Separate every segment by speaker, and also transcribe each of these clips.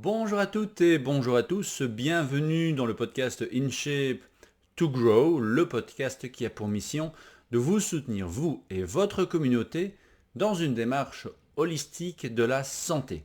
Speaker 1: Bonjour à toutes et bonjour à tous, bienvenue dans le podcast InShape to Grow, le podcast qui a pour mission de vous soutenir, vous et votre communauté, dans une démarche holistique de la santé.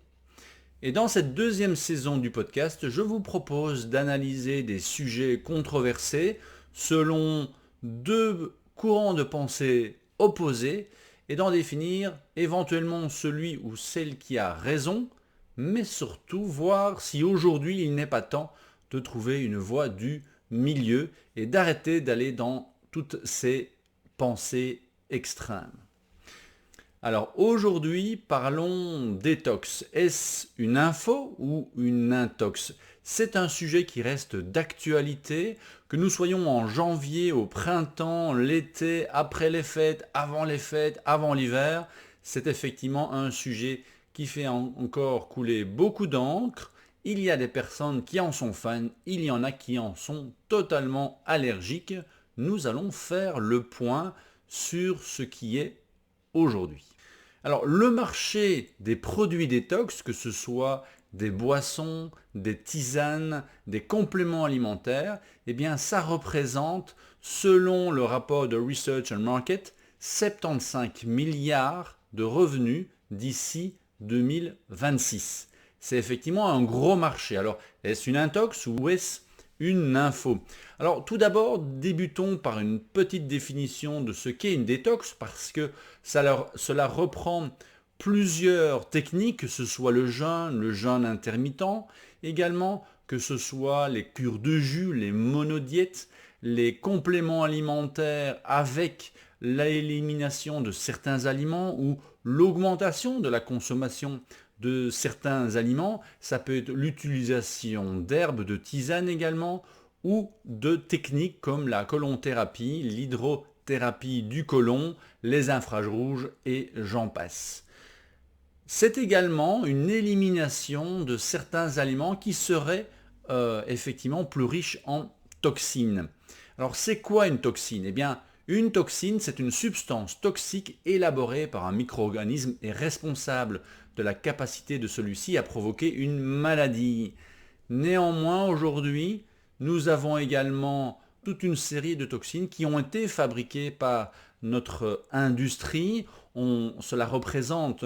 Speaker 1: Et dans cette deuxième saison du podcast, je vous propose d'analyser des sujets controversés selon deux courants de pensée opposés et d'en définir éventuellement celui ou celle qui a raison, mais surtout voir si aujourd'hui il n'est pas temps de trouver une voie du milieu et d'arrêter d'aller dans toutes ces pensées extrêmes. Alors aujourd'hui, parlons détox. Est-ce une info ou une intox? C'est un sujet qui reste d'actualité, que nous soyons en janvier, au printemps, l'été, après les fêtes, avant l'hiver. C'est effectivement un sujet qui fait encore couler beaucoup d'encre. Il y a des personnes qui en sont fans, il y en a qui en sont totalement allergiques. Nous allons faire le point sur ce qui est aujourd'hui. Alors, le marché des produits détox, que ce soit des boissons, des tisanes, des compléments alimentaires, eh bien, ça représente, selon le rapport de Research and Market, 75 milliards de revenus d'ici 2026. C'est effectivement un gros marché. Alors, est-ce une intox ou est-ce une info? Alors tout d'abord, débutons par une petite définition de ce qu'est une détox parce que cela reprend plusieurs techniques, que ce soit le jeûne intermittent, également que ce soit les cures de jus, les monodiètes, les compléments alimentaires avec l'élimination de certains aliments ou l'augmentation de la consommation de certains aliments. Ça peut être l'utilisation d'herbes, de tisanes également, ou de techniques comme la colonthérapie, l'hydrothérapie du côlon, les infrarouges et j'en passe. C'est également une élimination de certains aliments qui seraient effectivement plus riches en toxines. Alors c'est quoi une toxine? Eh bien, une toxine, c'est une substance toxique élaborée par un micro-organisme et responsable de la capacité de celui-ci à provoquer une maladie. Néanmoins, aujourd'hui, nous avons également toute une série de toxines qui ont été fabriquées par notre industrie. Cela représente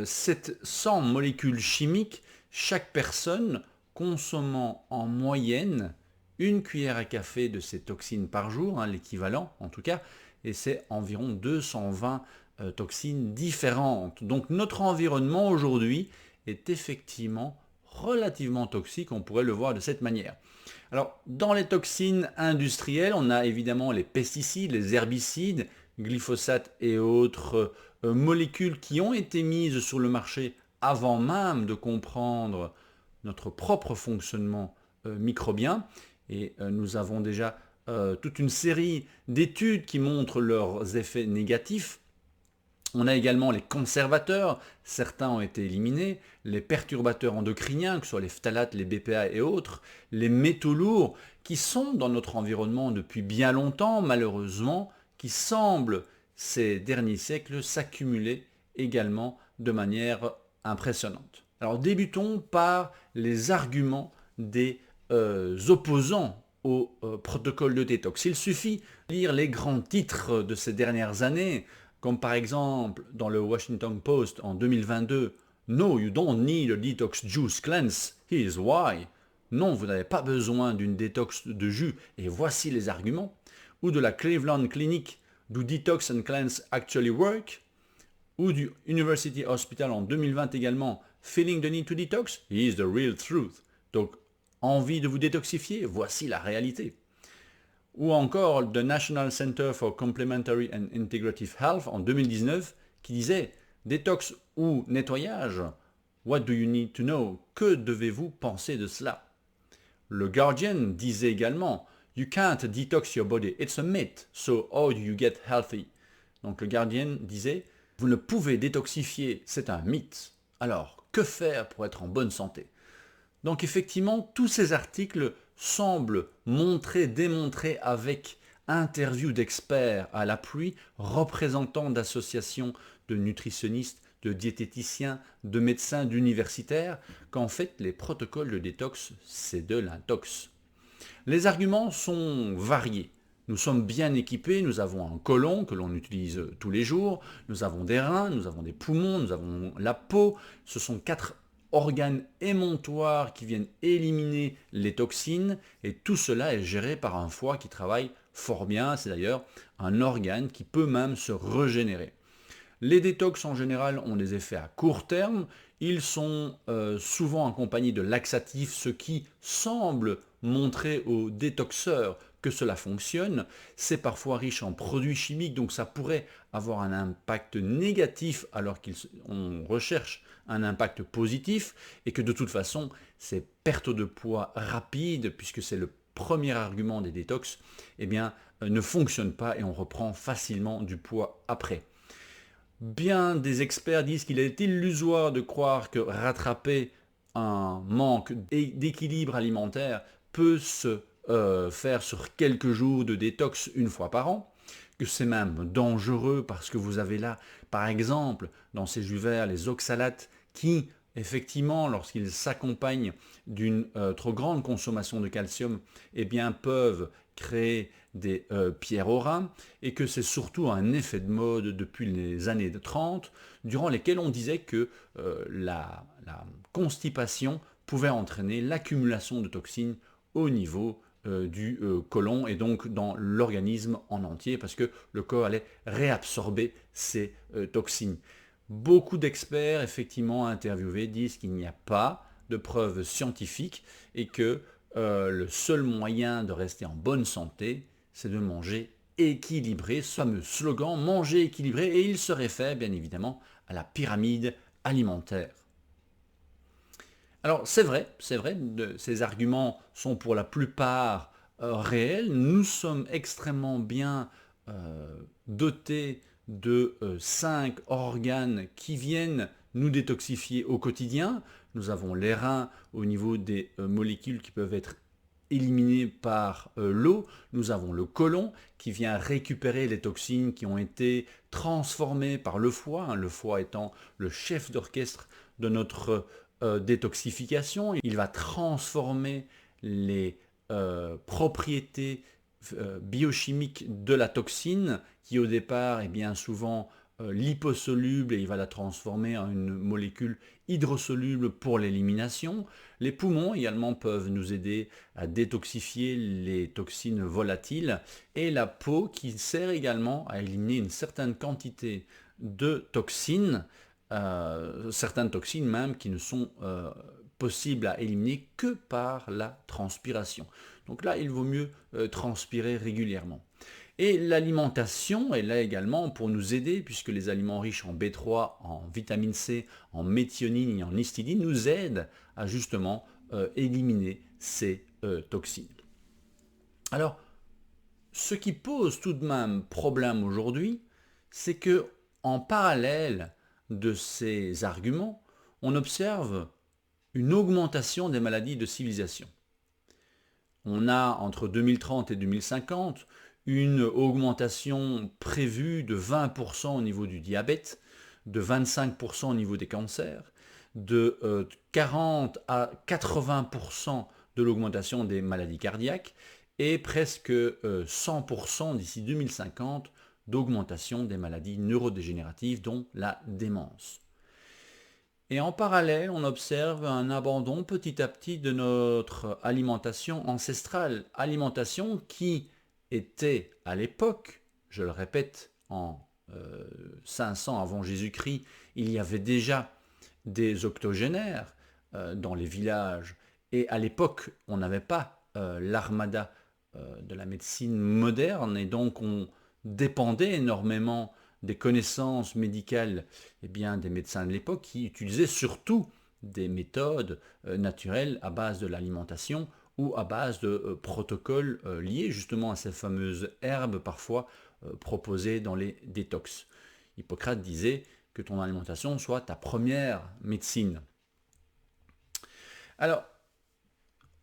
Speaker 1: 700 molécules chimiques, chaque personne consommant en moyenne une cuillère à café de ces toxines par jour, l'équivalent en tout cas, et c'est environ 220 toxines différentes. Donc notre environnement aujourd'hui est effectivement relativement toxique, on pourrait le voir de cette manière. Alors dans les toxines industrielles, on a évidemment les pesticides, les herbicides, glyphosate et autres molécules qui ont été mises sur le marché avant même de comprendre notre propre fonctionnement microbien. Et nous avons déjà toute une série d'études qui montrent leurs effets négatifs. On a également les conservateurs, certains ont été éliminés, les perturbateurs endocriniens, que ce soit les phtalates, les BPA et autres, les métaux lourds qui sont dans notre environnement depuis bien longtemps, malheureusement, qui semblent ces derniers siècles s'accumuler également de manière impressionnante. Alors débutons par les arguments des opposants au protocole de détox. Il suffit de lire les grands titres de ces dernières années, comme par exemple dans le Washington Post en 2022, No, you don't need a detox juice cleanse, here's why. Non, vous n'avez pas besoin d'une détox de jus, et voici les arguments. Ou de la Cleveland Clinic, Do detox and cleanse actually work? Ou du University Hospital en 2020 également, Feeling the need to detox? Here's the real truth. Donc, envie de vous détoxifier? Voici la réalité. Ou encore The National Center for Complementary and Integrative Health en 2019 qui disait détox ou nettoyage? What do you need to know? Que devez-vous penser de cela? Le Guardian disait également You can't detox your body, it's a myth, so how do you get healthy? Donc le Guardian disait vous ne pouvez détoxifier, c'est un mythe. Alors, que faire pour être en bonne santé? Donc effectivement, tous ces articles semblent démontrer avec interviews d'experts à l'appui, représentants d'associations de nutritionnistes de diététiciens, de médecins, d'universitaires, qu'en fait les protocoles de détox, c'est de l'intox. Les arguments sont variés. Nous sommes bien équipés, nous avons un côlon que l'on utilise tous les jours, nous avons des reins, nous avons des poumons, nous avons la peau. Ce sont 4 organes émontoires qui viennent éliminer les toxines et tout cela est géré par un foie qui travaille fort bien. C'est d'ailleurs un organe qui peut même se régénérer. Les détox en général ont des effets à court terme, ils sont souvent accompagnés de laxatifs, ce qui semble montrer aux détoxeurs que cela fonctionne. C'est parfois riche en produits chimiques, donc ça pourrait avoir un impact négatif alors qu'on recherche un impact positif et que de toute façon, ces pertes de poids rapides, puisque c'est le premier argument des détox, eh bien, ne fonctionnent pas et on reprend facilement du poids après. Bien des experts disent qu'il est illusoire de croire que rattraper un manque d'équilibre alimentaire peut se faire sur quelques jours de détox une fois par an, que c'est même dangereux parce que vous avez là, par exemple, dans ces jus verts, les oxalates qui, effectivement, lorsqu'ils s'accompagnent d'une trop grande consommation de calcium, eh bien, peuvent créer des pierres au rein, et que c'est surtout un effet de mode depuis les années 30, durant lesquelles on disait que la constipation pouvait entraîner l'accumulation de toxines au niveau du côlon et donc dans l'organisme en entier, parce que le corps allait réabsorber ces toxines. Beaucoup d'experts, effectivement interviewés, disent qu'il n'y a pas de preuves scientifiques et que le seul moyen de rester en bonne santé, c'est de manger équilibré, ce fameux slogan manger équilibré, et il se réfère bien évidemment à la pyramide alimentaire. Alors c'est vrai, ces arguments sont pour la plupart réels. Nous sommes extrêmement bien dotés de 5 organes qui viennent nous détoxifier au quotidien. Nous avons les reins au niveau des molécules qui peuvent être éliminées par l'eau. Nous avons le côlon qui vient récupérer les toxines qui ont été transformées par le foie, le foie étant le chef d'orchestre de notre détoxification. Il va transformer les propriétés biochimiques de la toxine qui au départ est bien souvent liposoluble, et il va la transformer en une molécule hydrosoluble pour l'élimination. Les poumons également peuvent nous aider à détoxifier les toxines volatiles, et la peau qui sert également à éliminer une certaine quantité de toxines, certaines toxines même qui ne sont possibles à éliminer que par la transpiration. Donc là, il vaut mieux transpirer régulièrement. Et l'alimentation est là également pour nous aider, puisque les aliments riches en B3, en vitamine C, en méthionine et en histidine nous aident à justement éliminer ces toxines. Alors, ce qui pose tout de même problème aujourd'hui, c'est que en parallèle de ces arguments, on observe une augmentation des maladies de civilisation. On a entre 2030 et 2050 une augmentation prévue de 20% au niveau du diabète, de 25% au niveau des cancers, de 40 à 80% de l'augmentation des maladies cardiaques et presque 100% d'ici 2050 d'augmentation des maladies neurodégénératives, dont la démence. Et en parallèle, on observe un abandon petit à petit de notre alimentation ancestrale, alimentation qui était à l'époque, je le répète, en 500 avant Jésus-Christ, il y avait déjà des octogénaires dans les villages, et à l'époque, on n'avait pas l'armada de la médecine moderne, et donc on dépendait énormément des connaissances médicales des médecins de l'époque qui utilisaient surtout des méthodes naturelles à base de l'alimentation ou à base de protocoles liés justement à ces fameuses herbes parfois proposées dans les détox. Hippocrate disait que ton alimentation soit ta première médecine. Alors,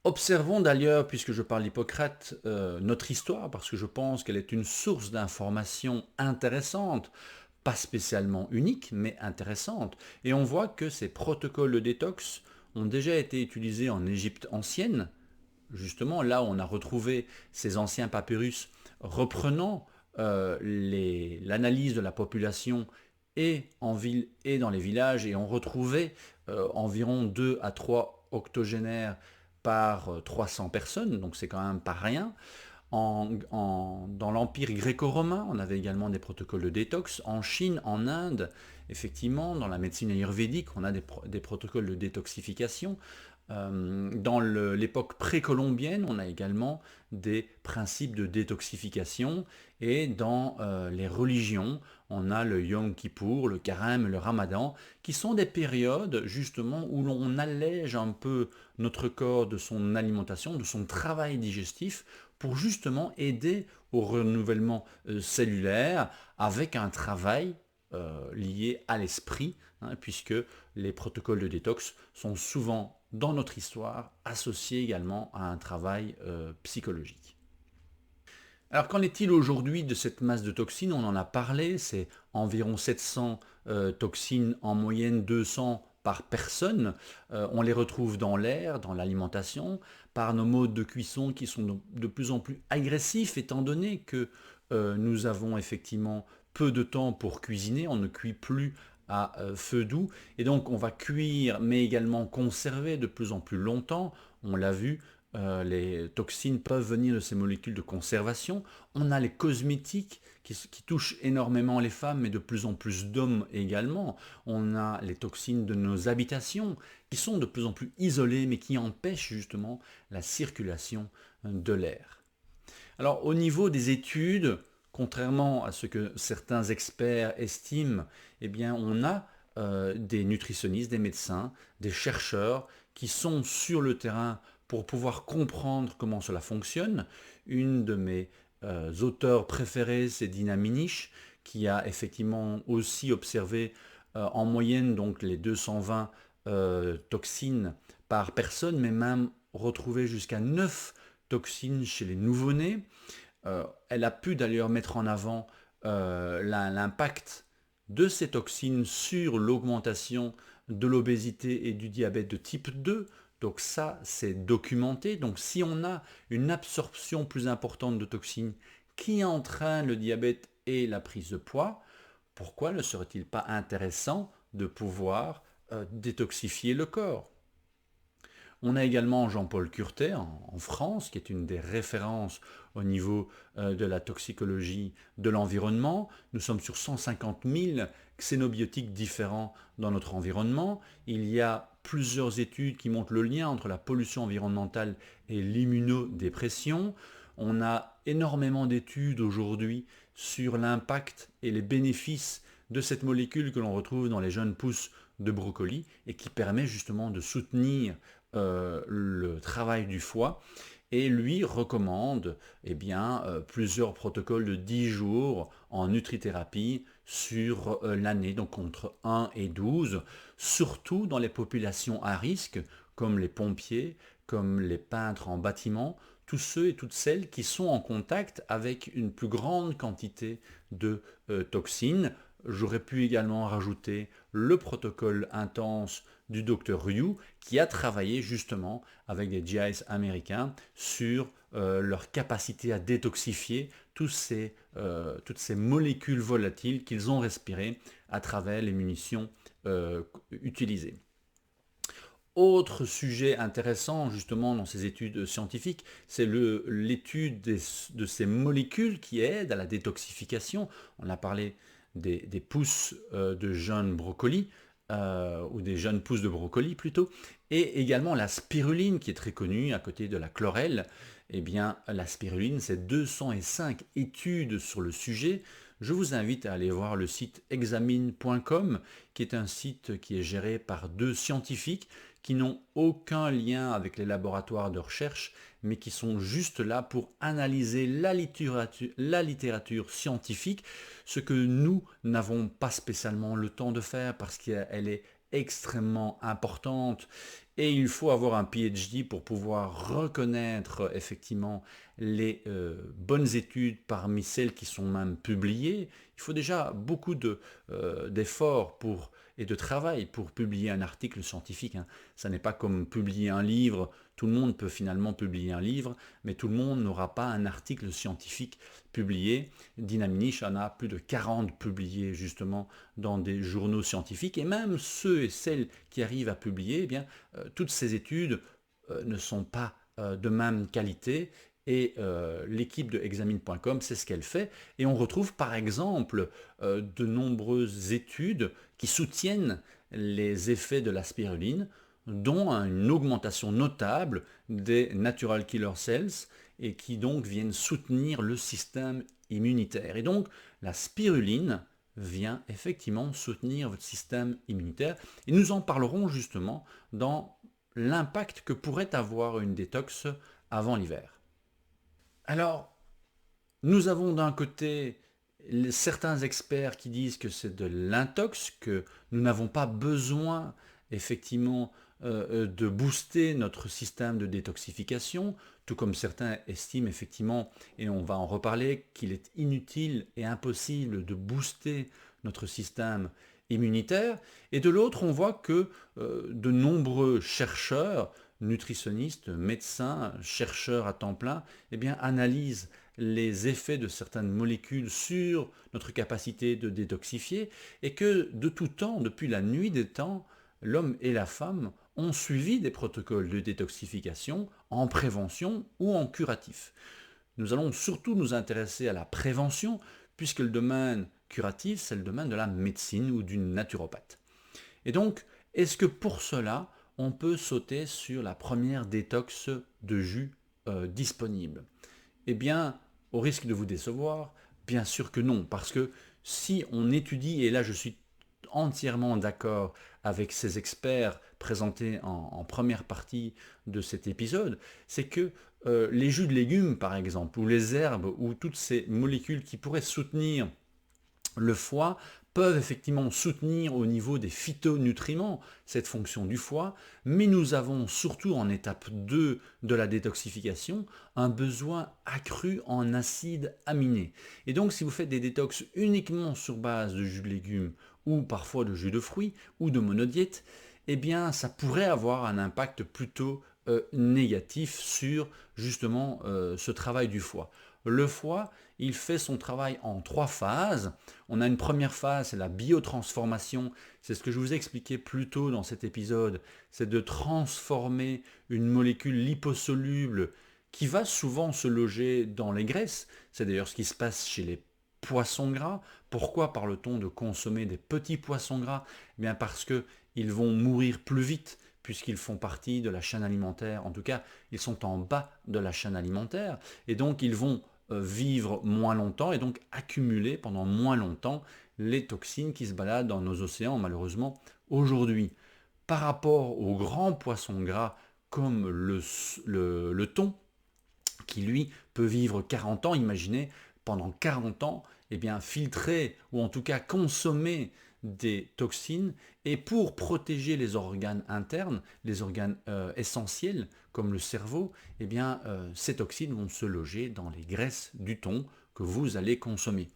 Speaker 1: observons d'ailleurs, puisque je parle d'Hippocrate, notre histoire, parce que je pense qu'elle est une source d'informations intéressantes pas spécialement uniques, mais intéressantes. Et on voit que ces protocoles de détox ont déjà été utilisés en Égypte ancienne, justement là où on a retrouvé ces anciens papyrus reprenant l'analyse de la population et en ville et dans les villages, et on retrouvait environ 2 à 3 octogénaires par 300 personnes, donc c'est quand même pas rien. Dans l'Empire gréco-romain, on avait également des protocoles de détox. En Chine, en Inde, effectivement, dans la médecine ayurvédique, on a des protocoles de détoxification. Dans l'époque précolombienne, on a également des principes de détoxification, et dans les religions, on a le Yom Kippour, le Carême, le Ramadan, qui sont des périodes justement où l'on allège un peu notre corps de son alimentation, de son travail digestif, pour justement aider au renouvellement cellulaire avec un travail lié à l'esprit, hein, puisque les protocoles de détox sont souvent dans notre histoire associés également à un travail psychologique. Alors qu'en est-il aujourd'hui de cette masse de toxines? On en a parlé, c'est environ 700 toxines, en moyenne 200 par personne. On les retrouve dans l'air, dans l'alimentation, par nos modes de cuisson qui sont de plus en plus agressifs, étant donné que nous avons effectivement peu de temps pour cuisiner, on ne cuit plus à feu doux, et donc on va cuire mais également conserver de plus en plus longtemps. On l'a vu, les toxines peuvent venir de ces molécules de conservation. On a les cosmétiques qui touchent énormément les femmes, mais de plus en plus d'hommes également. On a les toxines de nos habitations qui sont de plus en plus isolées, mais qui empêchent justement la circulation de l'air. Alors au niveau des études, contrairement à ce que certains experts estiment, eh bien on a des nutritionnistes, des médecins, des chercheurs qui sont sur le terrain pour pouvoir comprendre comment cela fonctionne. Une de mes auteurs préférés, c'est Dina Minich, qui a effectivement aussi observé en moyenne donc les 220 toxines par personne, mais même retrouvé jusqu'à 9 toxines chez les nouveau-nés. Elle a pu d'ailleurs mettre en avant l'impact de ces toxines sur l'augmentation de l'obésité et du diabète de type 2. Donc ça, c'est documenté. Donc si on a une absorption plus importante de toxines qui entraîne le diabète et la prise de poids, pourquoi ne serait-il pas intéressant de pouvoir détoxifier le corps? On a également Jean-Paul Curtet en France, qui est une des références au niveau de la toxicologie de l'environnement. Nous sommes sur 150 000 xénobiotiques différents dans notre environnement. Il y a plusieurs études qui montrent le lien entre la pollution environnementale et l'immunodépression. On a énormément d'études aujourd'hui sur l'impact et les bénéfices de cette molécule que l'on retrouve dans les jeunes pousses de brocoli et qui permet justement de soutenir le travail du foie, et lui recommande plusieurs protocoles de 10 jours en nutrithérapie sur l'année, donc entre 1 et 12, surtout dans les populations à risque, comme les pompiers, comme les peintres en bâtiment, tous ceux et toutes celles qui sont en contact avec une plus grande quantité de toxines. J'aurais pu également rajouter le protocole intense du Dr Ryu, qui a travaillé justement avec des GIs américains sur leur capacité à détoxifier toutes ces molécules volatiles qu'ils ont respirées à travers les munitions utilisées. Autre sujet intéressant justement dans ces études scientifiques, c'est l'étude de ces molécules qui aident à la détoxification. On a parlé des pousses de jeunes brocolis, ou des jeunes pousses de brocoli plutôt, et également la spiruline qui est très connue à côté de la chlorelle. Eh bien, la spiruline, c'est 205 études sur le sujet. Je vous invite à aller voir le site examine.com, qui est un site qui est géré par 2 scientifiques qui n'ont aucun lien avec les laboratoires de recherche, mais qui sont juste là pour analyser la littérature scientifique, ce que nous n'avons pas spécialement le temps de faire parce qu'elle est extrêmement importante, et il faut avoir un PhD pour pouvoir reconnaître effectivement les bonnes études parmi celles qui sont même publiées. Il faut déjà beaucoup d'efforts et de travail pour publier un article scientifique, hein. Ça n'est pas comme publier un livre. Tout le monde peut finalement publier un livre, mais tout le monde n'aura pas un article scientifique publié. Dynaminish en a plus de 40 publiés justement dans des journaux scientifiques, et même ceux et celles qui arrivent à publier, eh bien, toutes ces études ne sont pas de même qualité, et l'équipe de examine.com, c'est ce qu'elle fait. Et on retrouve par exemple de nombreuses études qui soutiennent les effets de la spiruline, dont une augmentation notable des natural killer cells, et qui donc viennent soutenir le système immunitaire. Et donc la spiruline vient effectivement soutenir votre système immunitaire, et nous en parlerons justement dans l'impact que pourrait avoir une détox avant l'hiver. Alors, nous avons d'un côté certains experts qui disent que c'est de l'intox, que nous n'avons pas besoin effectivement de booster notre système de détoxification, tout comme certains estiment effectivement, et on va en reparler, qu'il est inutile et impossible de booster notre système immunitaire. Et de l'autre, on voit que de nombreux chercheurs, nutritionnistes, médecins, chercheurs à temps plein, eh bien, analysent les effets de certaines molécules sur notre capacité de détoxifier, et que de tout temps, depuis la nuit des temps, l'homme et la femme ont suivi des protocoles de détoxification en prévention ou en curatif. Nous allons surtout nous intéresser à la prévention, puisque le domaine curatif, c'est le domaine de la médecine ou du naturopathe. Et donc, est-ce que pour cela, on peut sauter sur la première détox de jus disponible? Eh bien, au risque de vous décevoir, bien sûr que non, parce que si on étudie, et là je suis entièrement d'accord avec ces experts présentés en première partie de cet épisode, c'est que les jus de légumes par exemple, ou les herbes, ou toutes ces molécules qui pourraient soutenir le foie, peuvent effectivement soutenir au niveau des phytonutriments cette fonction du foie, mais nous avons surtout en étape 2 de la détoxification un besoin accru en acides aminés. Et donc si vous faites des détox uniquement sur base de jus de légumes, ou parfois de jus de fruits, ou de monodiète, eh bien ça pourrait avoir un impact plutôt négatif sur justement ce travail du foie. Le foie, il fait son travail en 3 phases. On a une première phase, c'est la biotransformation. C'est ce que je vous ai expliqué plus tôt dans cet épisode. C'est de transformer une molécule liposoluble qui va souvent se loger dans les graisses. C'est d'ailleurs ce qui se passe chez les poissons gras. Pourquoi parle-t-on de consommer des petits poissons gras? Eh bien parce qu'ils vont mourir plus vite, puisqu'ils font partie de la chaîne alimentaire. En tout cas, ils sont en bas de la chaîne alimentaire, et donc ils vont vivre moins longtemps, et donc accumuler pendant moins longtemps les toxines qui se baladent dans nos océans, malheureusement, aujourd'hui. Par rapport aux grands poissons gras, comme le thon, qui lui peut vivre 40 ans, imaginez, pendant 40 ans, eh bien, filtrer, ou en tout cas consommer des toxines, et pour protéger les organes internes, les organes essentiels comme le cerveau, eh bien, ces toxines vont se loger dans les graisses du thon que vous allez consommer.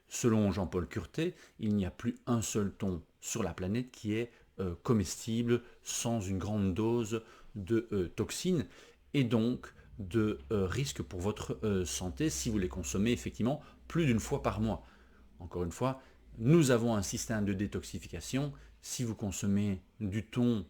Speaker 1: Selon Jean-Paul Curtet, il n'y a plus un seul thon sur la planète qui est comestible sans une grande dose de toxines, et donc de risque pour votre santé si vous les consommez effectivement plus d'une fois par mois. Encore une fois, nous avons un système de détoxification. Si vous consommez du thon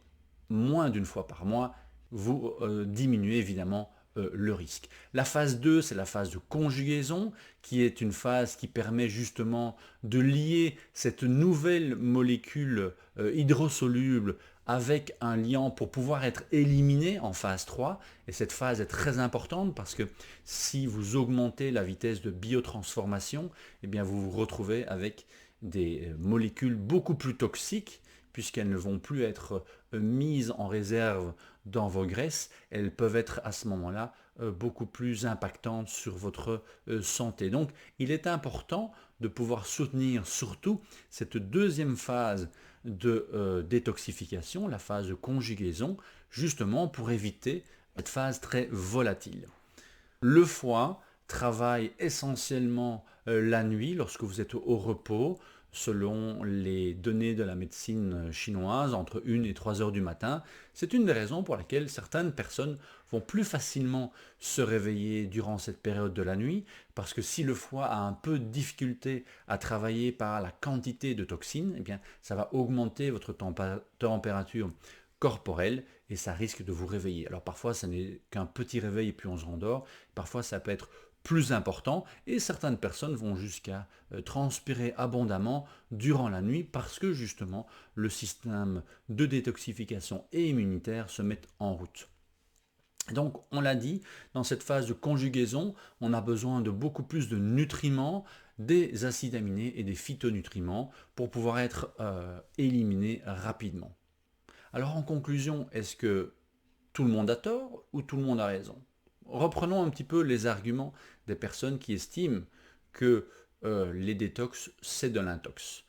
Speaker 1: moins d'une fois par mois, vous diminuez évidemment le risque. La phase 2, c'est la phase de conjugaison, qui est une phase qui permet justement de lier cette nouvelle molécule hydrosoluble avec un liant pour pouvoir être éliminé en phase 3. Et cette phase est très importante parce que si vous augmentez la vitesse de biotransformation, eh bien vous vous retrouvez avec des molécules beaucoup plus toxiques, puisqu'elles ne vont plus être mises en réserve dans vos graisses. Elles peuvent être à ce moment-là beaucoup plus impactantes sur votre santé. Donc il est important de pouvoir soutenir surtout cette deuxième phase de détoxification, la phase de conjugaison, justement pour éviter cette phase très volatile. Le foie travaille essentiellement la nuit lorsque vous êtes au repos, selon les données de la médecine chinoise, entre 1 et 3 heures du matin. C'est une des raisons pour laquelle certaines personnes vont plus facilement se réveiller durant cette période de la nuit, parce que si le foie a un peu de difficulté à travailler par la quantité de toxines, eh bien, ça va augmenter votre température corporelle et ça risque de vous réveiller. Alors parfois, ça n'est qu'un petit réveil et puis on se rendort. Parfois, ça peut être plus important et certaines personnes vont jusqu'à transpirer abondamment durant la nuit parce que justement le système de détoxification et immunitaire se met en route. Donc on l'a dit, dans cette phase de conjugaison, on a besoin de beaucoup plus de nutriments, des acides aminés et des phytonutriments pour pouvoir être éliminés rapidement. Alors en conclusion, est-ce que tout le monde a tort ou tout le monde a raison? Reprenons un petit peu les arguments des personnes qui estiment que les détox, c'est de l'intox.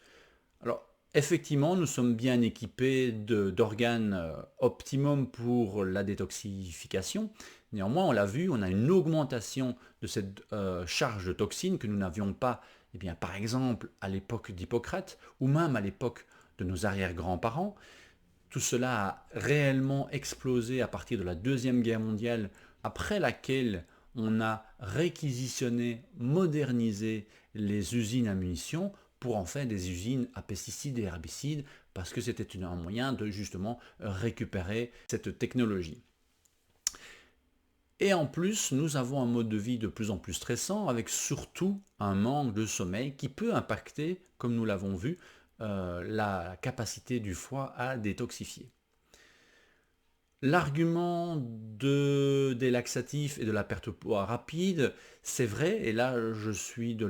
Speaker 1: Alors, effectivement, nous sommes bien équipés d'organes optimum pour la détoxification. Néanmoins, on l'a vu, on a une augmentation de cette charge de toxines que nous n'avions pas, eh bien, par exemple, à l'époque d'Hippocrate ou même à l'époque de nos arrière-grands-parents. Tout cela a réellement explosé à partir de la Deuxième Guerre mondiale, après laquelle on a réquisitionné, modernisé les usines à munitions pour en faire des usines à pesticides et herbicides, parce que c'était un moyen de justement récupérer cette technologie. Et en plus, nous avons un mode de vie de plus en plus stressant, avec surtout un manque de sommeil qui peut impacter, comme nous l'avons vu, la capacité du foie à détoxifier. L'argument des laxatifs et de la perte de poids rapide, c'est vrai, et là je suis de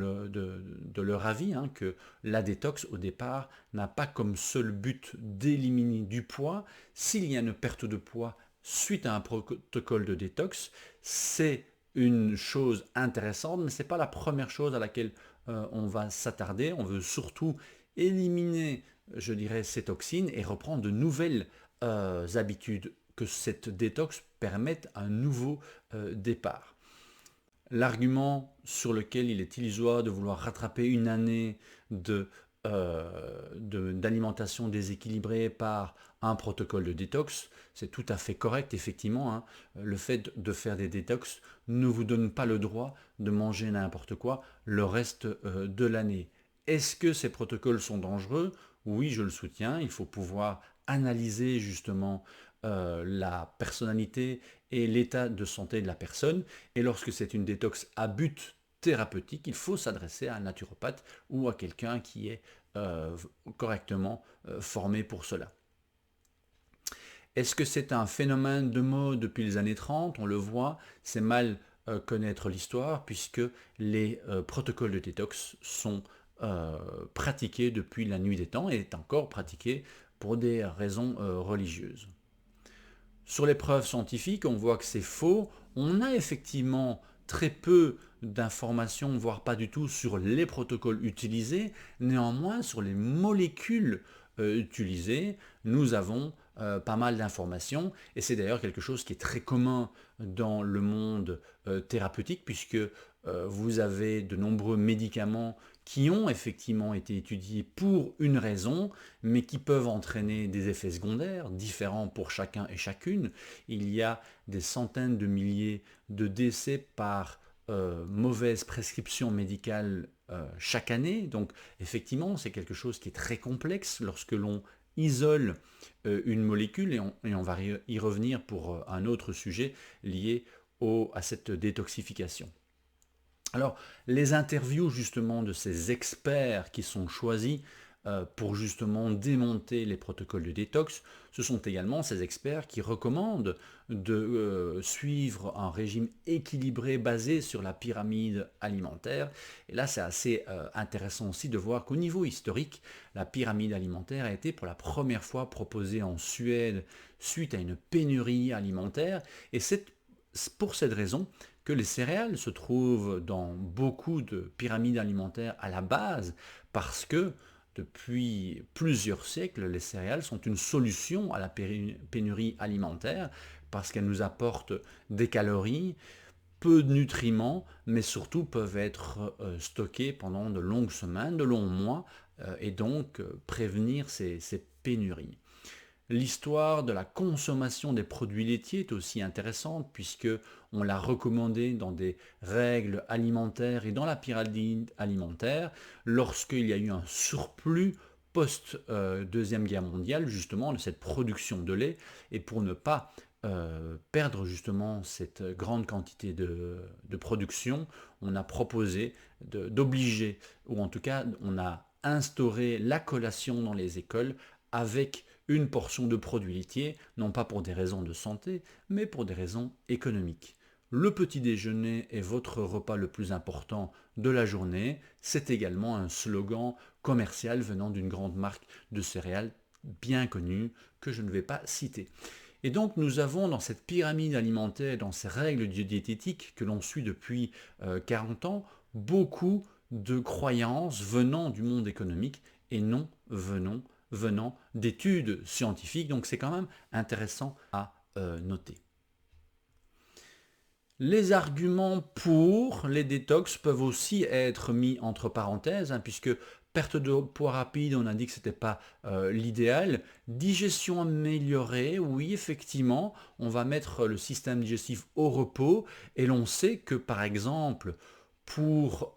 Speaker 1: leur avis, que la détox au départ n'a pas comme seul but d'éliminer du poids. S'il y a une perte de poids suite à un protocole de détox, c'est une chose intéressante, mais ce n'est pas la première chose à laquelle on va s'attarder. On veut surtout éliminer, je dirais, ces toxines et reprendre de nouvelles habitudes, que cette détox permette un nouveau départ. L'argument sur lequel il est illusoire de vouloir rattraper une année d'alimentation déséquilibrée par un protocole de détox, c'est tout à fait correct, effectivement. Le fait de faire des détox ne vous donne pas le droit de manger n'importe quoi le reste de l'année. Est-ce que ces protocoles sont dangereux? Oui, je le soutiens. Il faut pouvoir analyser justement la personnalité et l'état de santé de la personne. Et lorsque c'est une détox à but thérapeutique, il faut s'adresser à un naturopathe ou à quelqu'un qui est correctement formé pour cela. Est-ce que c'est un phénomène de mode depuis les années 30? On le voit, c'est mal connaître l'histoire puisque les protocoles de détox sont pratiqués depuis la nuit des temps et est encore pratiqués pour des raisons religieuses. Sur les preuves scientifiques, on voit que c'est faux. On a effectivement très peu d'informations, voire pas du tout, sur les protocoles utilisés. Néanmoins, sur les molécules utilisées, nous avons pas mal d'informations. Et c'est d'ailleurs quelque chose qui est très commun dans le monde thérapeutique, puisque vous avez de nombreux médicaments qui ont effectivement été étudiés pour une raison, mais qui peuvent entraîner des effets secondaires différents pour chacun et chacune. Il y a des centaines de milliers de décès par mauvaise prescription médicale chaque année. Donc effectivement, c'est quelque chose qui est très complexe lorsque l'on isole une molécule, et on va y revenir pour un autre sujet lié à cette détoxification. Alors, les interviews justement de ces experts qui sont choisis pour justement démonter les protocoles de détox, ce sont également ces experts qui recommandent de suivre un régime équilibré basé sur la pyramide alimentaire. Et là, c'est assez intéressant aussi de voir qu'au niveau historique, la pyramide alimentaire a été pour la première fois proposée en Suède suite à une pénurie alimentaire. Et c'est pour cette raison que les céréales se trouvent dans beaucoup de pyramides alimentaires à la base, parce que depuis plusieurs siècles, les céréales sont une solution à la pénurie alimentaire, parce qu'elles nous apportent des calories, peu de nutriments, mais surtout peuvent être stockés pendant de longues semaines, de longs mois, et donc prévenir ces pénuries. L'histoire de la consommation des produits laitiers est aussi intéressante puisque on l'a recommandé dans des règles alimentaires et dans la pyramide alimentaire lorsqu'il y a eu un surplus post-deuxième guerre mondiale justement de cette production de lait et pour ne pas perdre justement cette grande quantité de production, on a proposé d'obliger, ou en tout cas on a instauré la collation dans les écoles avec une portion de produits laitiers, non pas pour des raisons de santé, mais pour des raisons économiques. Le petit déjeuner est votre repas le plus important de la journée. C'est également un slogan commercial venant d'une grande marque de céréales bien connue que je ne vais pas citer. Et donc nous avons dans cette pyramide alimentaire, dans ces règles diététiques que l'on suit depuis 40 ans, beaucoup de croyances venant du monde économique et non venant d'études scientifiques. Donc c'est quand même intéressant à noter. Les arguments pour les détox peuvent aussi être mis entre parenthèses, puisque perte de poids rapide, on a dit que ce n'était pas l'idéal. Digestion améliorée, oui, effectivement, on va mettre le système digestif au repos, et l'on sait que, par exemple, pour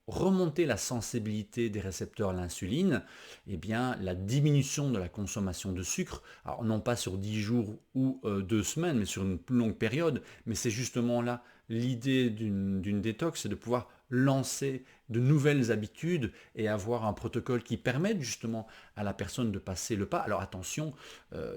Speaker 1: remonter la sensibilité des récepteurs à l'insuline, eh bien, la diminution de la consommation de sucre, alors non pas sur 10 jours ou 2 semaines, mais sur une plus longue période, mais c'est justement là l'idée d'une détox, c'est de pouvoir lancer de nouvelles habitudes et avoir un protocole qui permette justement à la personne de passer le pas. Alors attention,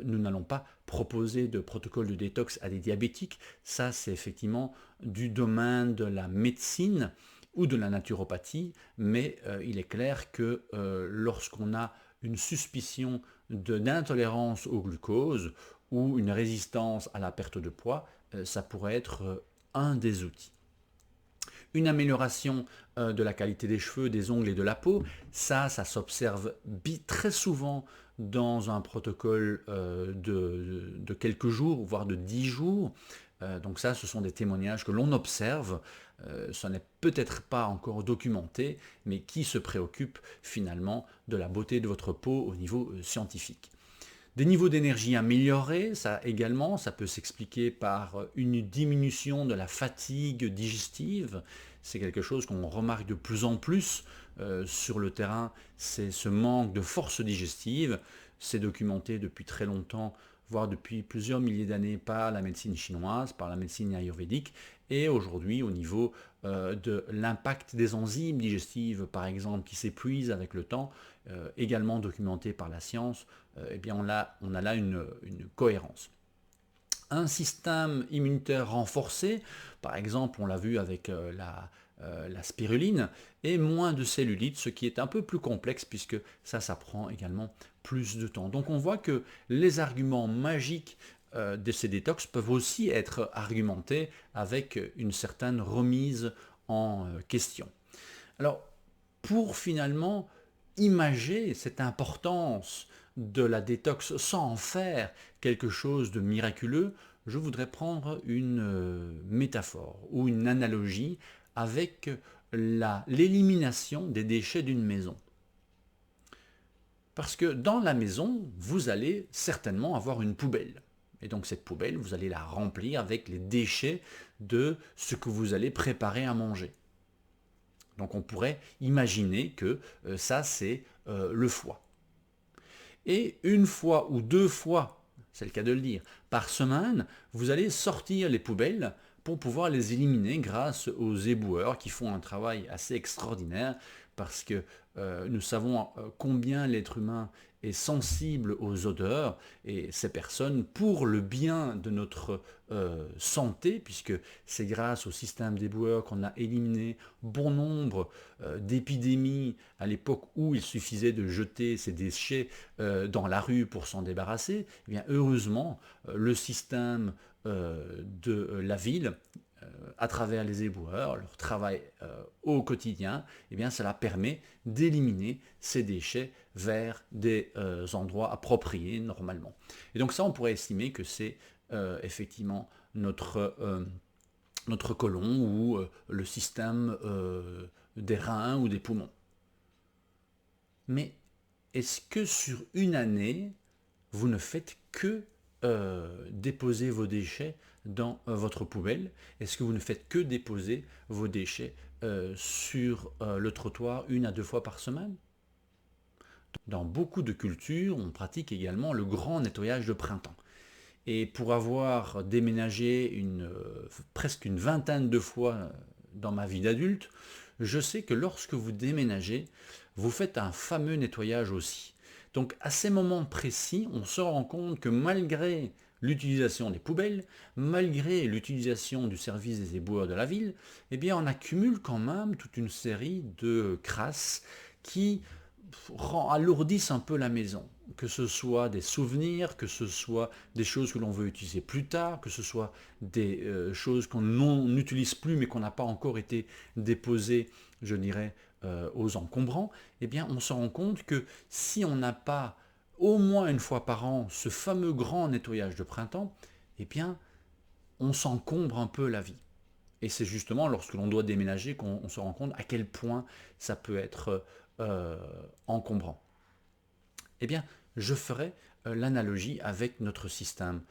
Speaker 1: nous n'allons pas proposer de protocole de détox à des diabétiques, ça c'est effectivement du domaine de la médecine ou de la naturopathie, mais il est clair que lorsqu'on a une suspicion d'intolérance au glucose ou une résistance à la perte de poids, ça pourrait être un des outils. Une amélioration de la qualité des cheveux, des ongles et de la peau, ça s'observe très souvent dans un protocole de quelques jours, voire de 10 jours. Donc ça, ce sont des témoignages que l'on observe. Ça n'est peut-être pas encore documenté, mais qui se préoccupent finalement de la beauté de votre peau au niveau scientifique. Des niveaux d'énergie améliorés, ça également, ça peut s'expliquer par une diminution de la fatigue digestive. C'est quelque chose qu'on remarque de plus en plus sur le terrain, c'est ce manque de force digestive. C'est documenté depuis très longtemps, voire depuis plusieurs milliers d'années par la médecine chinoise, par la médecine ayurvédique, et aujourd'hui au niveau de l'impact des enzymes digestives, par exemple, qui s'épuisent avec le temps, également documenté par la science, eh bien on a là une cohérence. Un système immunitaire renforcé, par exemple on l'a vu avec la spiruline, et moins de cellulite, ce qui est un peu plus complexe puisque ça prend également plus de temps. Donc on voit que les arguments magiques de ces détox peuvent aussi être argumentés avec une certaine remise en question. Alors pour finalement imager cette importance de la détox sans en faire quelque chose de miraculeux, je voudrais prendre une métaphore ou une analogie avec l'élimination des déchets d'une maison. Parce que dans la maison, vous allez certainement avoir une poubelle. Et donc cette poubelle, vous allez la remplir avec les déchets de ce que vous allez préparer à manger. Donc on pourrait imaginer que ça c'est le foie. Et une fois ou deux fois, c'est le cas de le dire, par semaine, vous allez sortir les poubelles pour pouvoir les éliminer grâce aux éboueurs qui font un travail assez extraordinaire parce que nous savons combien l'être humain est sensible aux odeurs et ces personnes, pour le bien de notre santé, puisque c'est grâce au système d'éboueurs qu'on a éliminé bon nombre d'épidémies à l'époque où il suffisait de jeter ces déchets dans la rue pour s'en débarrasser, eh bien heureusement le système de la ville à travers les éboueurs, leur travail au quotidien, eh bien, cela permet d'éliminer ces déchets vers des endroits appropriés normalement. Et donc ça, on pourrait estimer que c'est effectivement notre notre côlon ou le système des reins ou des poumons. Mais est-ce que sur une année, vous ne faites que déposer vos déchets dans votre poubelle? Est-ce que vous ne faites que déposer vos déchets sur le trottoir 1 à 2 fois par semaine? Dans beaucoup de cultures, on pratique également le grand nettoyage de printemps. Et pour avoir déménagé presque une vingtaine de fois dans ma vie d'adulte, je sais que lorsque vous déménagez, vous faites un fameux nettoyage aussi. Donc à ces moments précis, on se rend compte que malgré l'utilisation des poubelles, malgré l'utilisation du service des éboueurs de la ville, eh bien on accumule quand même toute une série de crasses qui alourdissent un peu la maison. Que ce soit des souvenirs, que ce soit des choses que l'on veut utiliser plus tard, que ce soit des choses qu'on n'utilise plus mais qu'on n'a pas encore été déposées, je dirais, aux encombrants, eh bien on se rend compte que si on n'a pas au moins une fois par an ce fameux grand nettoyage de printemps, eh bien on s'encombre un peu la vie. Et c'est justement lorsque l'on doit déménager qu'on se rend compte à quel point ça peut être encombrant. Eh bien, je ferai l'analogie avec notre système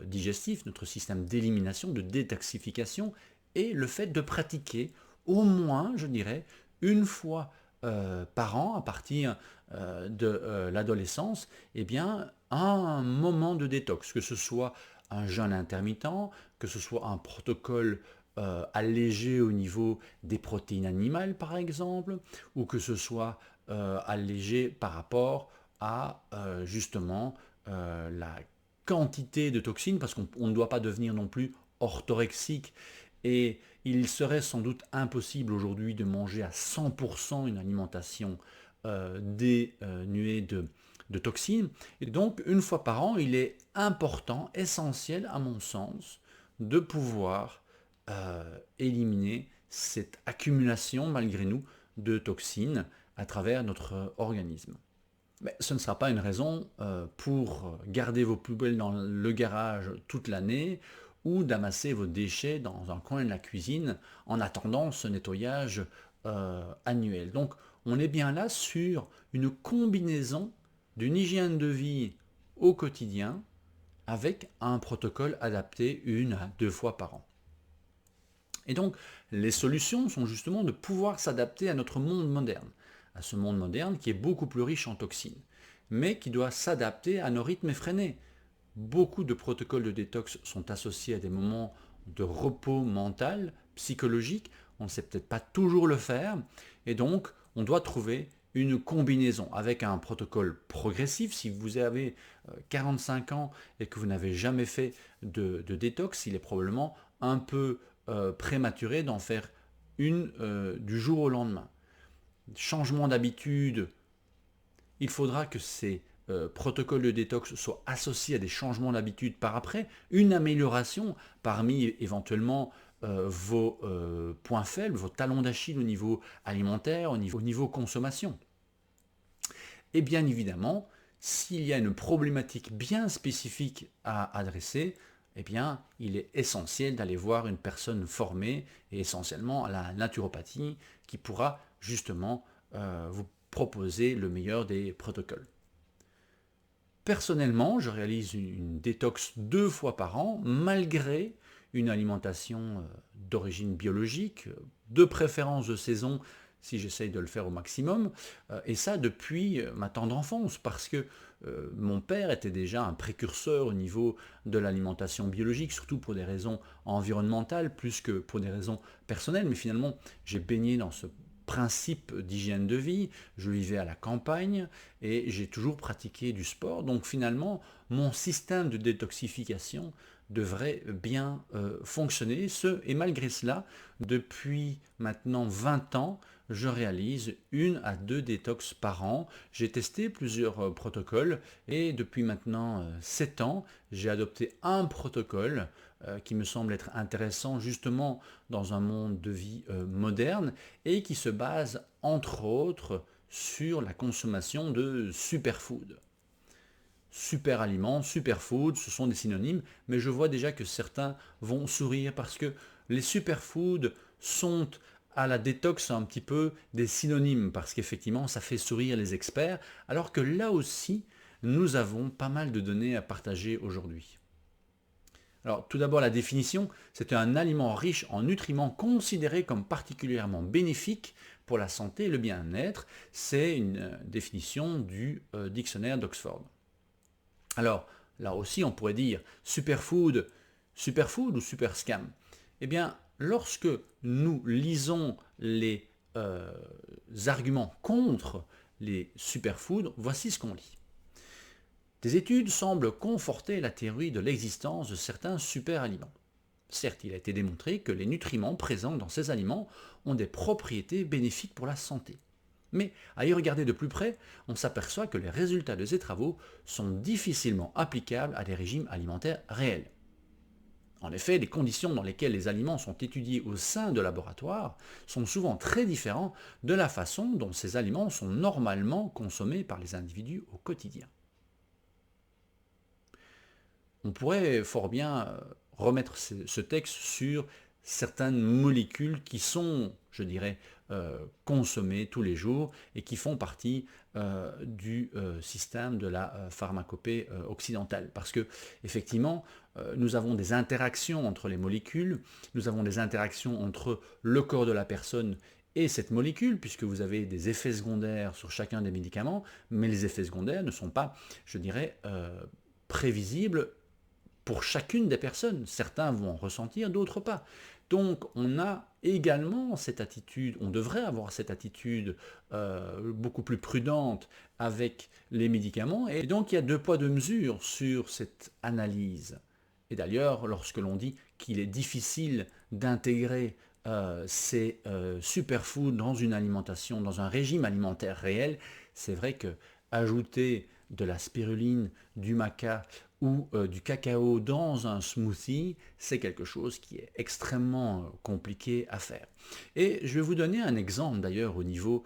Speaker 1: digestif, notre système d'élimination, de détoxification, et le fait de pratiquer au moins, je dirais, une fois par an, à partir de l'adolescence, eh bien, un moment de détox, que ce soit un jeûne intermittent, que ce soit un protocole allégé au niveau des protéines animales, par exemple, ou que ce soit allégé par rapport à justement la quantité de toxines, parce qu'on ne doit pas devenir non plus orthorexique. Et il serait sans doute impossible aujourd'hui de manger à 100% une alimentation dénuée de toxines. Et donc, une fois par an, il est important, essentiel à mon sens, de pouvoir éliminer cette accumulation, malgré nous, de toxines à travers notre organisme. Mais ce ne sera pas une raison pour garder vos poubelles dans le garage toute l'année ou d'amasser vos déchets dans un coin de la cuisine en attendant ce nettoyage annuel. Donc on est bien là sur une combinaison d'une hygiène de vie au quotidien avec un protocole adapté 1 à 2 fois par an. Et donc les solutions sont justement de pouvoir s'adapter à notre monde moderne, à ce monde moderne qui est beaucoup plus riche en toxines, mais qui doit s'adapter à nos rythmes effrénés. Beaucoup de protocoles de détox sont associés à des moments de repos mental, psychologique, on ne sait peut-être pas toujours le faire, et donc on doit trouver une combinaison avec un protocole progressif. Si vous avez 45 ans et que vous n'avez jamais fait de détox, il est probablement un peu prématuré d'en faire une du jour au lendemain. Changement d'habitude, il faudra que ces protocoles de détox soient associés à des changements d'habitude par après, une amélioration parmi éventuellement vos points faibles, vos talons d'Achille au niveau alimentaire, au niveau consommation. Et bien évidemment, s'il y a une problématique bien spécifique à adresser, eh bien, il est essentiel d'aller voir une personne formée et essentiellement à la naturopathie qui pourra justement vous proposer le meilleur des protocoles. Personnellement, je réalise une détox 2 fois par an, malgré une alimentation d'origine biologique, de préférence de saison, si j'essaye de le faire au maximum, et ça depuis ma tendre enfance, parce que mon père était déjà un précurseur au niveau de l'alimentation biologique, surtout pour des raisons environnementales, plus que pour des raisons personnelles, mais finalement j'ai baigné dans ce principe d'hygiène de vie, je vivais à la campagne et j'ai toujours pratiqué du sport, donc finalement mon système de détoxification devrait bien fonctionner, et malgré cela, depuis maintenant 20 ans, je réalise 1 à 2 détox par an. J'ai testé plusieurs protocoles et depuis maintenant 7 ans, j'ai adopté un protocole qui me semble être intéressant justement dans un monde de vie moderne et qui se base entre autres sur la consommation de superfood. Super aliments, superfood, ce sont des synonymes, mais je vois déjà que certains vont sourire parce que les superfoods sont à la détox un petit peu des synonymes parce qu'effectivement ça fait sourire les experts, alors que là aussi nous avons pas mal de données à partager aujourd'hui. Alors tout d'abord la définition, c'est un aliment riche en nutriments considéré comme particulièrement bénéfique pour la santé et le bien-être. C'est une définition du dictionnaire d'Oxford. Alors là aussi on pourrait dire superfood, superfood ou super scam. Eh bien lorsque nous lisons les arguments contre les superfoods, voici ce qu'on lit. Des études semblent conforter la théorie de l'existence de certains superaliments. Certes, il a été démontré que les nutriments présents dans ces aliments ont des propriétés bénéfiques pour la santé. Mais à y regarder de plus près, on s'aperçoit que les résultats de ces travaux sont difficilement applicables à des régimes alimentaires réels. En effet, les conditions dans lesquelles les aliments sont étudiés au sein de laboratoires sont souvent très différentes de la façon dont ces aliments sont normalement consommés par les individus au quotidien. On pourrait fort bien remettre ce texte sur certaines molécules qui sont, je dirais, consommées tous les jours et qui font partie du système de la pharmacopée occidentale. Parce que, effectivement, nous avons des interactions entre les molécules, nous avons des interactions entre le corps de la personne et cette molécule, puisque vous avez des effets secondaires sur chacun des médicaments, mais les effets secondaires ne sont pas, je dirais, prévisibles pour chacune des personnes. Certains vont en ressentir, d'autres pas. Donc on a également cette attitude, on devrait avoir cette attitude beaucoup plus prudente avec les médicaments. Et donc il y a deux poids deux mesures sur cette analyse. Et d'ailleurs, lorsque l'on dit qu'il est difficile d'intégrer ces superfoods dans une alimentation, dans un régime alimentaire réel, c'est vrai que ajouter de la spiruline, du maca ou du cacao dans un smoothie, c'est quelque chose qui est extrêmement compliqué à faire. Et je vais vous donner un exemple d'ailleurs au niveau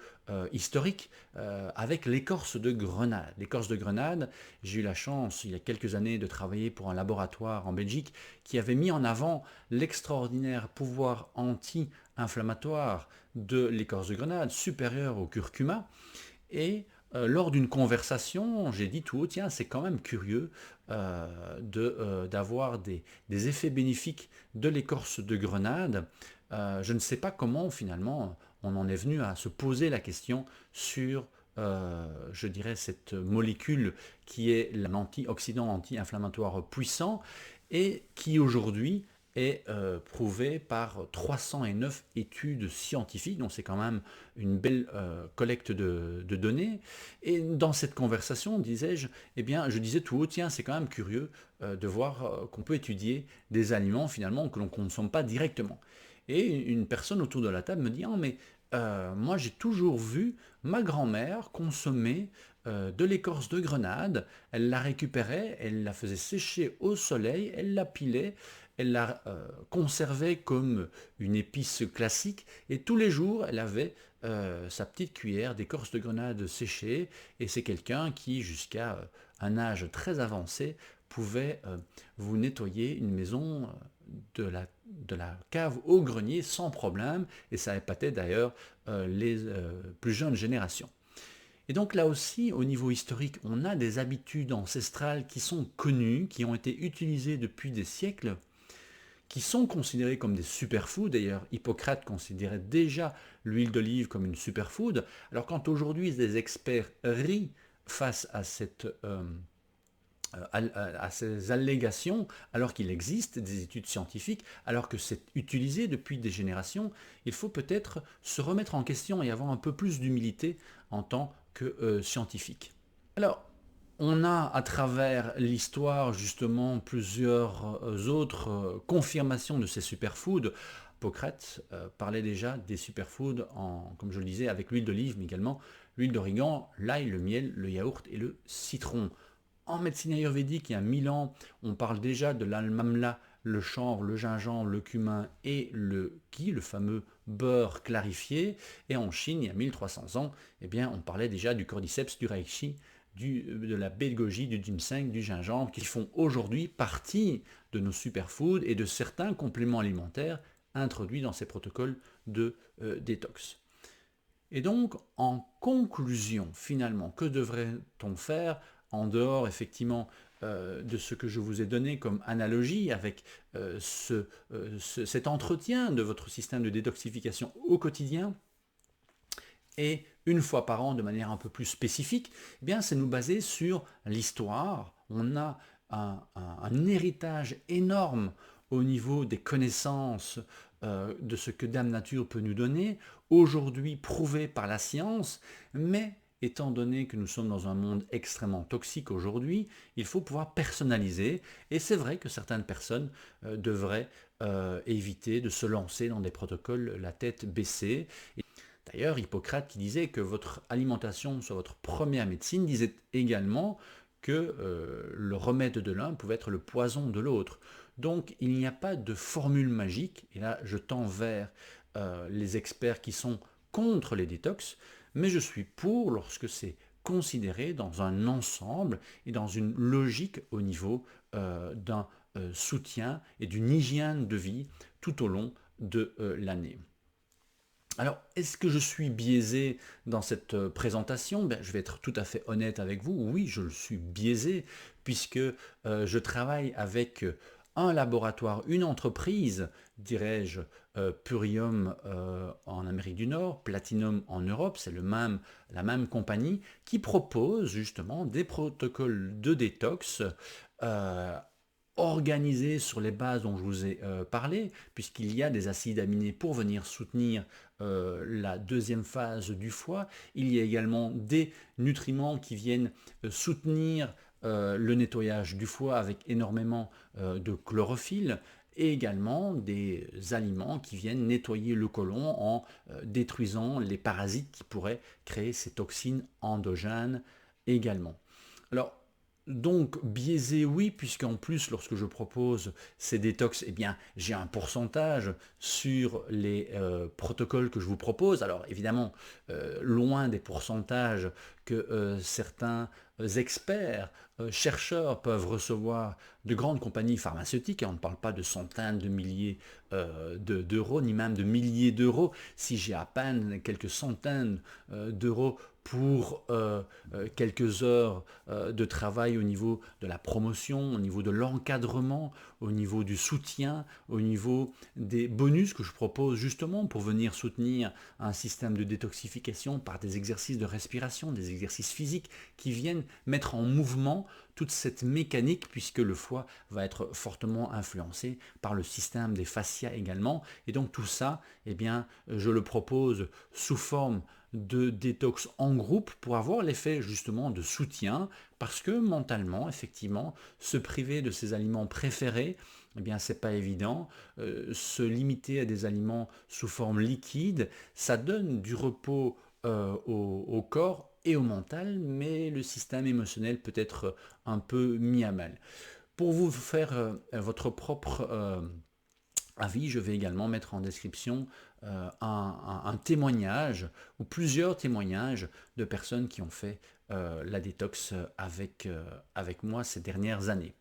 Speaker 1: historique avec l'écorce de grenade. L'écorce de grenade, j'ai eu la chance il y a quelques années de travailler pour un laboratoire en Belgique qui avait mis en avant l'extraordinaire pouvoir anti-inflammatoire de l'écorce de grenade supérieur au curcuma. Et lors d'une conversation, j'ai dit tout haut, tiens, c'est quand même curieux d'avoir des effets bénéfiques de l'écorce de grenade. Je ne sais pas comment finalement on en est venu à se poser la question sur, je dirais, cette molécule qui est l'antioxydant anti-inflammatoire puissant et qui aujourd'hui est prouvé par 309 études scientifiques, donc c'est quand même une belle collecte de données. Et dans cette conversation, disais-je, eh bien, je disais tout haut, tiens, c'est quand même curieux de voir qu'on peut étudier des aliments finalement que l'on ne consomme pas directement. Et une personne autour de la table me dit, ah, mais moi j'ai toujours vu ma grand-mère consommer de l'écorce de grenade, elle la récupérait, elle la faisait sécher au soleil, elle la pilait, elle la conservait comme une épice classique et tous les jours elle avait sa petite cuillère d'écorce de grenade séchée et c'est quelqu'un qui jusqu'à un âge très avancé pouvait vous nettoyer une maison de la cave au grenier sans problème et ça épatait d'ailleurs les plus jeunes générations. Et donc là aussi, au niveau historique, on a des habitudes ancestrales qui sont connues, qui ont été utilisées depuis des siècles, qui sont considérées comme des superfoods. D'ailleurs, Hippocrate considérait déjà l'huile d'olive comme une superfood. Alors quand aujourd'hui des experts rient face à ces allégations, alors qu'il existe des études scientifiques, alors que c'est utilisé depuis des générations, il faut peut-être se remettre en question et avoir un peu plus d'humilité en tant que scientifique. Alors, on a à travers l'histoire justement plusieurs autres confirmations de ces superfoods. Hippocrate parlait déjà des superfoods, comme je le disais, avec l'huile d'olive, mais également l'huile d'origan, l'ail, le miel, le yaourt et le citron. En médecine ayurvédique, il y a 1000 ans, on parle déjà de l'almamla, le chanvre, le gingembre, le cumin et le ghee, le fameux beurre clarifié. Et en Chine, il y a 1300 ans, eh bien, on parlait déjà du cordyceps, du reishi, de la baie de goji, du ginseng, du gingembre, qui font aujourd'hui partie de nos superfoods et de certains compléments alimentaires introduits dans ces protocoles de détox. Et donc, en conclusion, finalement, que devrait-on faire en dehors, effectivement, de ce que je vous ai donné comme analogie avec cet entretien de votre système de détoxification au quotidien et une fois par an de manière un peu plus spécifique, eh bien, c'est nous baser sur l'histoire. On a un héritage énorme au niveau des connaissances de ce que Dame Nature peut nous donner, aujourd'hui prouvé par la science, mais étant donné que nous sommes dans un monde extrêmement toxique aujourd'hui, il faut pouvoir personnaliser, et c'est vrai que certaines personnes devraient éviter de se lancer dans des protocoles la tête baissée. D'ailleurs, Hippocrate qui disait que votre alimentation soit votre première médecine, disait également que le remède de l'un pouvait être le poison de l'autre. Donc il n'y a pas de formule magique, et là je tends vers les experts qui sont contre les détox, mais je suis pour lorsque c'est considéré dans un ensemble et dans une logique au niveau d'un soutien et d'une hygiène de vie tout au long de l'année. Alors, est-ce que je suis biaisé dans cette présentation? Je vais être tout à fait honnête avec vous. Oui, je le suis biaisé puisque je travaille avec un laboratoire, une entreprise, dirais-je, Purium en Amérique du Nord, Platinum en Europe, c'est la même compagnie qui propose justement des protocoles de détox euh, organisé sur les bases dont je vous ai parlé, puisqu'il y a des acides aminés pour venir soutenir la deuxième phase du foie. Il y a également des nutriments qui viennent soutenir le nettoyage du foie avec énormément de chlorophylle et également des aliments qui viennent nettoyer le côlon en détruisant les parasites qui pourraient créer ces toxines endogènes également. Alors, donc biaisé oui, puisqu'en plus lorsque je propose ces détox, eh bien j'ai un pourcentage sur les protocoles que je vous propose. Alors évidemment, loin des pourcentages que certains experts, chercheurs peuvent recevoir de grandes compagnies pharmaceutiques. On ne parle pas de centaines de milliers d'euros, ni même de milliers d'euros. Si j'ai à peine quelques centaines d'euros pour quelques heures de travail au niveau de la promotion, au niveau de l'encadrement, au niveau du soutien, au niveau des bonus que je propose justement pour venir soutenir un système de détoxification par des exercices de respiration, des exercices physiques qui viennent mettre en mouvement toute cette mécanique puisque le foie va être fortement influencé par le système des fascias également. Et donc tout ça, eh bien, je le propose sous forme de détox en groupe pour avoir l'effet justement de soutien parce que mentalement, effectivement, se priver de ses aliments préférés, eh bien, c'est pas évident. Se limiter à des aliments sous forme liquide, ça donne du repos au corps et au mental, mais le système émotionnel peut être un peu mis à mal. Pour vous faire votre propre avis, je vais également mettre en description un témoignage ou plusieurs témoignages de personnes qui ont fait la détox avec moi ces dernières années.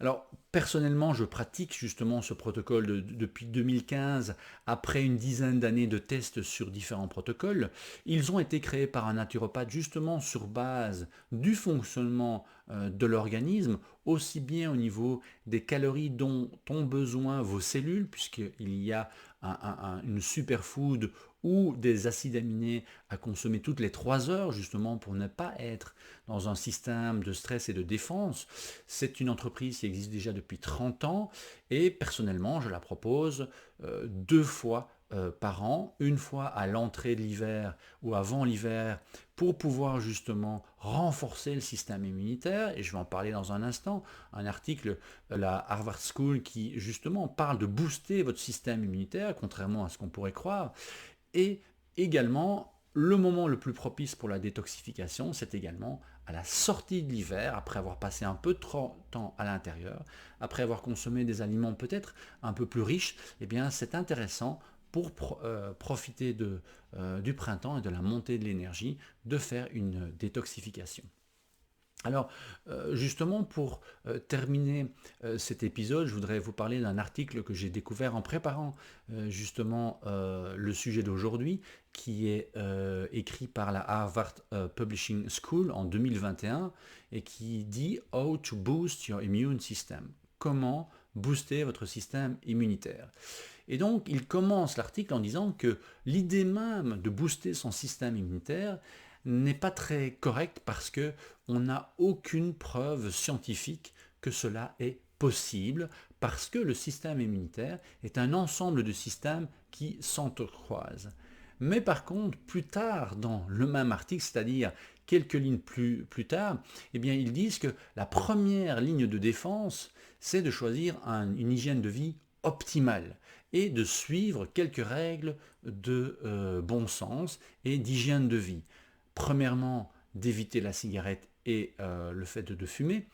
Speaker 1: Alors, personnellement, je pratique justement ce protocole depuis 2015, après une dizaine d'années de tests sur différents protocoles. Ils ont été créés par un naturopathe justement sur base du fonctionnement de l'organisme, aussi bien au niveau des calories dont ont besoin vos cellules, puisqu'il y a une superfood ou des acides aminés à consommer toutes les 3 heures, justement pour ne pas être dans un système de stress et de défense. C'est une entreprise qui existe déjà depuis 30 ans et personnellement, je la propose 2 fois par an, une fois à l'entrée de l'hiver ou avant l'hiver pour pouvoir justement renforcer le système immunitaire, et je vais en parler dans un instant, un article de la Harvard School qui justement parle de booster votre système immunitaire, contrairement à ce qu'on pourrait croire, et également le moment le plus propice pour la détoxification, c'est également à la sortie de l'hiver, après avoir passé un peu de temps à l'intérieur, après avoir consommé des aliments peut-être un peu plus riches, eh bien c'est intéressant pour profiter du printemps et de la montée de l'énergie, de faire une détoxification. Alors, justement, pour terminer cet épisode, je voudrais vous parler d'un article que j'ai découvert en préparant justement le sujet d'aujourd'hui, qui est écrit par la Harvard Publishing School en 2021 et qui dit How to boost your immune system. Comment booster votre système immunitaire. Et donc, il commence l'article en disant que l'idée même de booster son système immunitaire n'est pas très correcte parce que on n'a aucune preuve scientifique que cela est possible, parce que le système immunitaire est un ensemble de systèmes qui s'entrecroisent. Mais par contre, plus tard dans le même article, c'est-à-dire quelques lignes plus tard, eh bien, ils disent que la première ligne de défense, c'est de choisir une hygiène de vie optimale et de suivre quelques règles de bon sens et d'hygiène de vie. Premièrement, d'éviter la cigarette et le fait de fumer.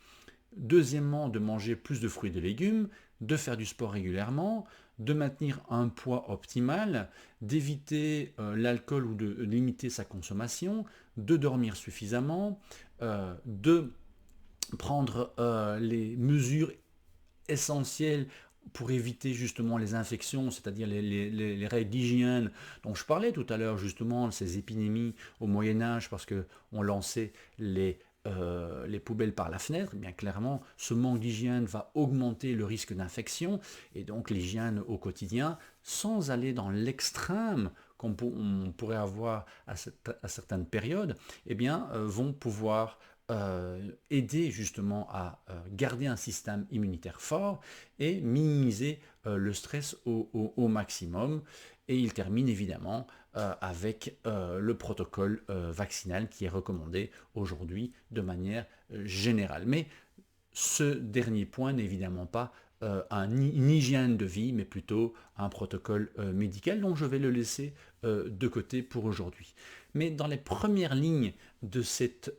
Speaker 1: Deuxièmement, de manger plus de fruits et de légumes, de faire du sport régulièrement, de maintenir un poids optimal, d'éviter l'alcool ou de limiter sa consommation, de dormir suffisamment, de prendre les mesures essentielles pour éviter justement les infections, c'est-à-dire les règles d'hygiène dont je parlais tout à l'heure, justement, ces épidémies au Moyen-Âge, parce qu'on lançait les poubelles par la fenêtre. Eh bien clairement, ce manque d'hygiène va augmenter le risque d'infection, et donc l'hygiène au quotidien, sans aller dans l'extrême qu'on pourrait avoir à certaines périodes, eh bien, vont pouvoir aider justement à garder un système immunitaire fort et minimiser le stress au maximum. Et il termine évidemment avec le protocole vaccinal qui est recommandé aujourd'hui de manière générale. Mais ce dernier point n'est évidemment pas une hygiène de vie, mais plutôt un protocole médical, dont je vais le laisser de côté pour aujourd'hui. Mais dans les premières lignes de cette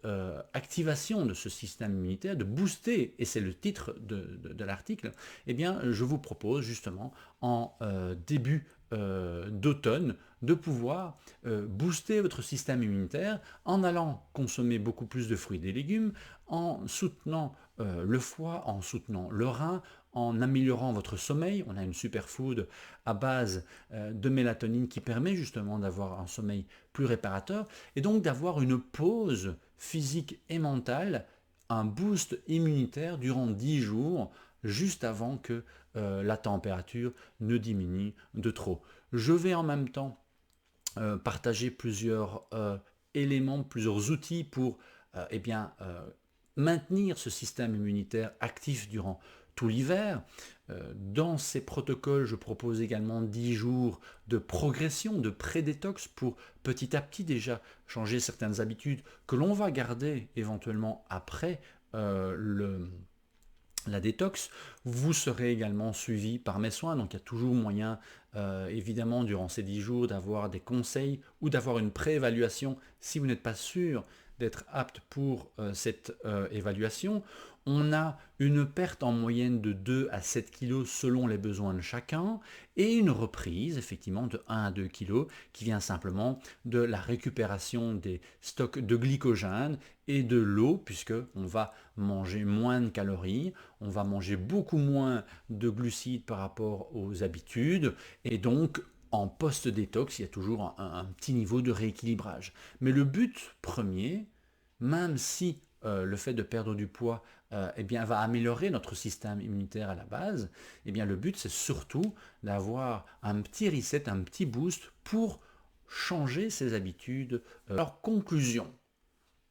Speaker 1: activation de ce système immunitaire, de booster, et c'est le titre de l'article, eh bien, je vous propose justement en début d'automne de pouvoir booster votre système immunitaire en allant consommer beaucoup plus de fruits et des légumes, en soutenant le foie, en soutenant le rein, en améliorant votre sommeil. On a une superfood à base de mélatonine qui permet justement d'avoir un sommeil plus réparateur et donc d'avoir une pause physique et mentale, un boost immunitaire durant 10 jours, juste avant que la température ne diminue de trop. Je vais en même temps partager plusieurs éléments, plusieurs outils pour eh bien, maintenir ce système immunitaire actif durant tout l'hiver. Dans ces protocoles, je propose également 10 jours de progression, de pré-détox pour petit à petit déjà changer certaines habitudes que l'on va garder éventuellement après la détox. Vous serez également suivi par mes soins, donc il y a toujours moyen évidemment durant ces 10 jours d'avoir des conseils ou d'avoir une préévaluation si vous n'êtes pas sûr d'être apte pour cette évaluation. On a une perte en moyenne de 2 à 7 kg selon les besoins de chacun et une reprise effectivement de 1 à 2 kg qui vient simplement de la récupération des stocks de glycogène et de l'eau, puisque on va manger moins de calories, on va manger beaucoup moins de glucides par rapport aux habitudes et donc en post-détox, il y a toujours un petit niveau de rééquilibrage. Mais le but premier, même si le fait de perdre du poids eh bien, va améliorer notre système immunitaire à la base, eh bien, le but c'est surtout d'avoir un petit reset, un petit boost pour changer ses habitudes. Alors, conclusion.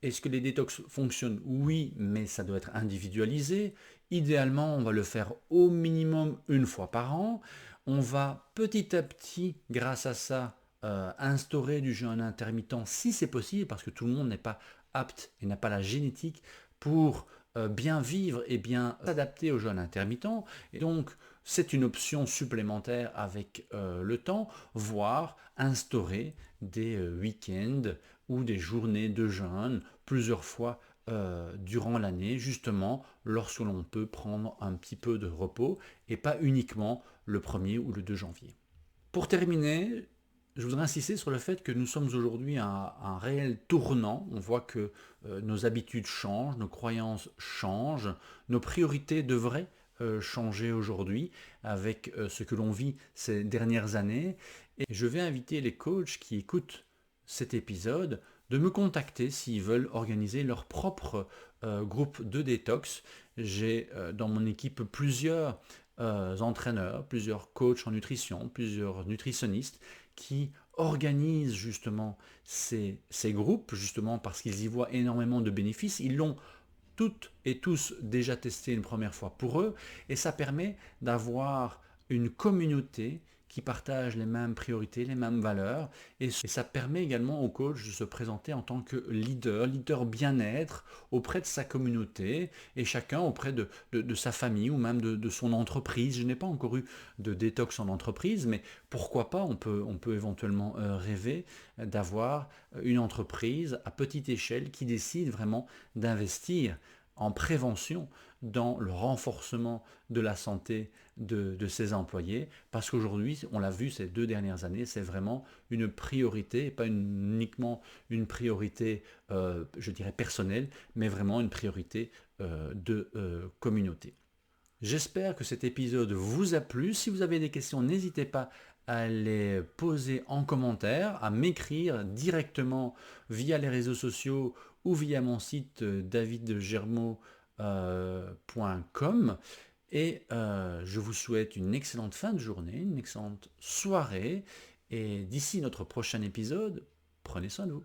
Speaker 1: Est-ce que les détox fonctionnent? Oui, mais ça doit être individualisé. Idéalement, on va le faire au minimum une fois par an. On va petit à petit, grâce à ça, instaurer du jeûne intermittent si c'est possible, parce que tout le monde n'est pas apte et n'a pas la génétique pour bien vivre et bien s'adapter au jeûne intermittent. Et donc, c'est une option supplémentaire avec le temps, voire instaurer des week-ends ou des journées de jeûne plusieurs fois durant l'année, justement lorsque l'on peut prendre un petit peu de repos et pas uniquement le 1er ou le 2 janvier. Pour terminer, je voudrais insister sur le fait que nous sommes aujourd'hui à un réel tournant. On voit que nos habitudes changent, nos croyances changent, nos priorités devraient changer aujourd'hui avec ce que l'on vit ces dernières années. Et je vais inviter les coachs qui écoutent cet épisode de me contacter s'ils veulent organiser leur propre groupe de détox. J'ai dans mon équipe plusieurs entraîneurs, plusieurs coachs en nutrition, plusieurs nutritionnistes qui organisent justement ces groupes, justement parce qu'ils y voient énormément de bénéfices. Ils l'ont toutes et tous déjà testé une première fois pour eux, et ça permet d'avoir une communauté qui partage les mêmes priorités, les mêmes valeurs, et ça permet également au coach de se présenter en tant que leader bien-être auprès de sa communauté, et chacun auprès de sa famille ou même de son entreprise. Je n'ai pas encore eu de détox en entreprise, mais pourquoi pas, on peut éventuellement rêver d'avoir une entreprise à petite échelle qui décide vraiment d'investir en prévention dans le renforcement de la santé de ses employés, parce qu'aujourd'hui, on l'a vu ces 2 dernières années, c'est vraiment une priorité, et pas uniquement une priorité, je dirais, personnelle, mais vraiment une priorité de communauté. J'espère que cet épisode vous a plu. Si vous avez des questions, n'hésitez pas à les poser en commentaire, à m'écrire directement via les réseaux sociaux ou via mon site davidgermeau.com. Et je vous souhaite une excellente fin de journée, une excellente soirée. Et d'ici notre prochain épisode, prenez soin de vous.